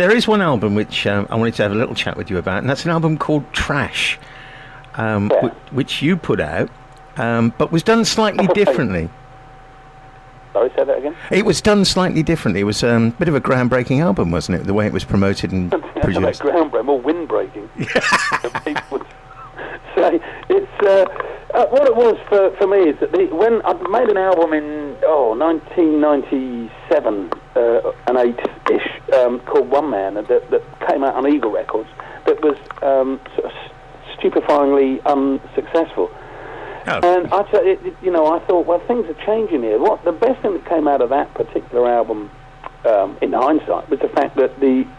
There is one album which I wanted to have a little chat with you about, and that's an album called Trash, which you put out, but was done slightly differently. Sorry, say that again? It was done slightly differently. It was a bit of a groundbreaking album, wasn't it? The way it was promoted and produced. Groundbreaking, more windbreaking. People would say it's what it was for me is that when I made an album in 1997 and 8-ish called One Man that came out on Eagle Records that was sort of stupefyingly unsuccessful. Oh. And I thought, well, things are changing here. The best thing that came out of that particular album, in hindsight, was the fact that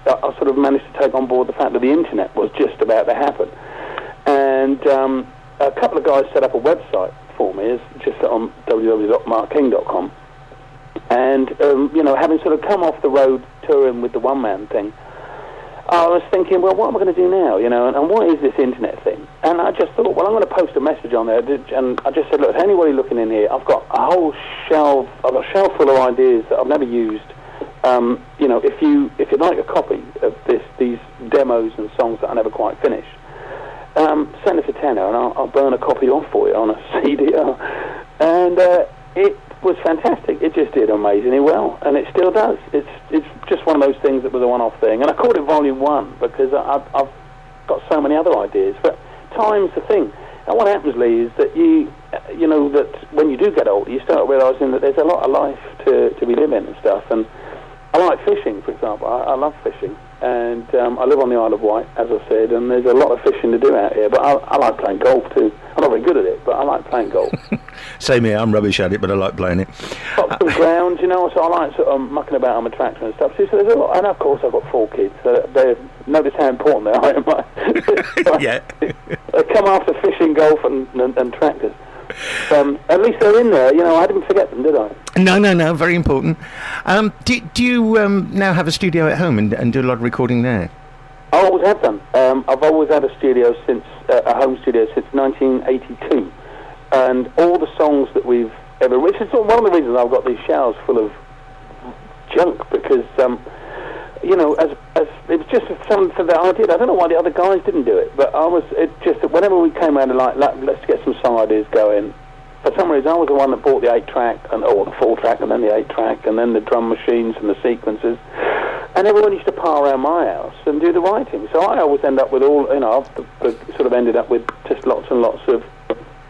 I sort of managed to take on board the fact that the internet was just about to happen. And a couple of guys set up a website for me, just on www.markking.com. And, having sort of come off the road touring with the one-man thing, I was thinking, well, what am I going to do now, and what is this internet thing? And I just thought, well, I'm going to post a message on there, and I just said, look, is anybody looking in here? I've got a whole shelf, I've got a shelf full of ideas that I've never used. If you'd like a copy of these demos and songs that I never quite finished, send us a tenner, and I'll burn a copy off for you on a CD. And it was fantastic. It just did amazingly well, and it still does. It's just one of those things that was a one-off thing. And I called it Volume 1 because I've got so many other ideas. But time's the thing. And what happens, Lee, is that that when you do get older, you start realising that there's a lot of life to be living and stuff. And I like fishing, for example. I love fishing. And I live on the Isle of Wight, as I said, and there's a lot of fishing to do out here. But I like playing golf too. I'm not very good at it, but I like playing golf. Same here. I'm rubbish at it, but I like playing it. Got some ground, so I like sort of mucking about on my tractor and stuff. So there's a lot, and of course I've got 4 kids. So they notice how important they are. Yeah. They come after fishing, golf, and tractors. At least they're in there. I didn't forget them, did I? No. Very important. Do you now have a studio at home and do a lot of recording there? I always have done. I've always had a studio a home studio since 1982, and all the songs that we've ever. Which is one of the reasons I've got these shelves full of junk because as it was just something that I did. I don't know why the other guys didn't do it, but it just that whenever we came around and let's get some song ideas going. For some reason, I was the one that bought the 8-track or the 4-track, and then the 8-track, and then the drum machines and the sequencers. And everyone used to pile around my house and do the writing. So I always end up with I've sort of ended up with just lots and lots of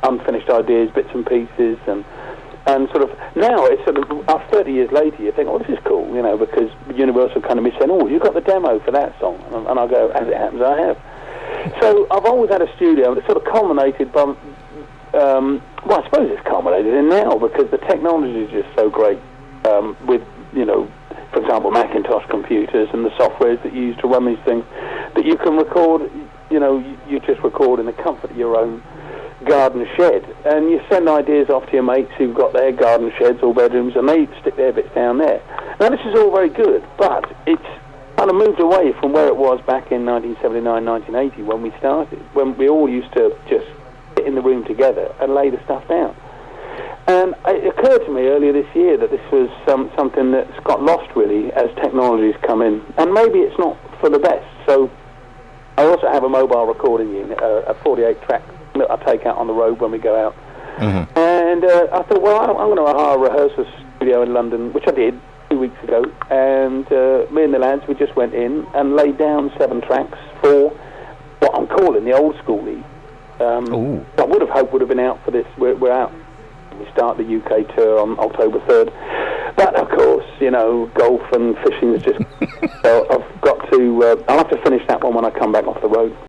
unfinished ideas, bits and pieces, and sort of now it's sort of 30 years later you think, oh, this is cool, because Universal kind of me saying, oh, you got the demo for that song, and I go, as it happens, I have. So I've always had a studio that sort of culminated by. Well, I suppose it's culminated in now because the technology is just so great with, for example, Macintosh computers and the softwares that you use to run these things, that you can record, you just record in the comfort of your own garden shed, and you send ideas off to your mates who've got their garden sheds or bedrooms, and they stick their bits down there. Now, this is all very good, but it's kind of moved away from where it was back in 1979, 1980 when we started, when we all used to just sit in the room together and lay the stuff down. And it occurred to me earlier this year that this was something that's got lost really as technology's come in, and maybe it's not for the best. So I also have a mobile recording unit, a 48-track that I take out on the road when we go out. Mm-hmm. And I thought, well, I'm going to hire a rehearsal studio in London, which I did 2 weeks ago, and me and the lads, we just went in and laid down 7 tracks for what I'm calling the old school league. I would have hoped would have been out for this. We're out. We start the UK tour on October 3rd. But of course, golf and fishing is just. So I've got to. I'll have to finish that one when I come back off the road.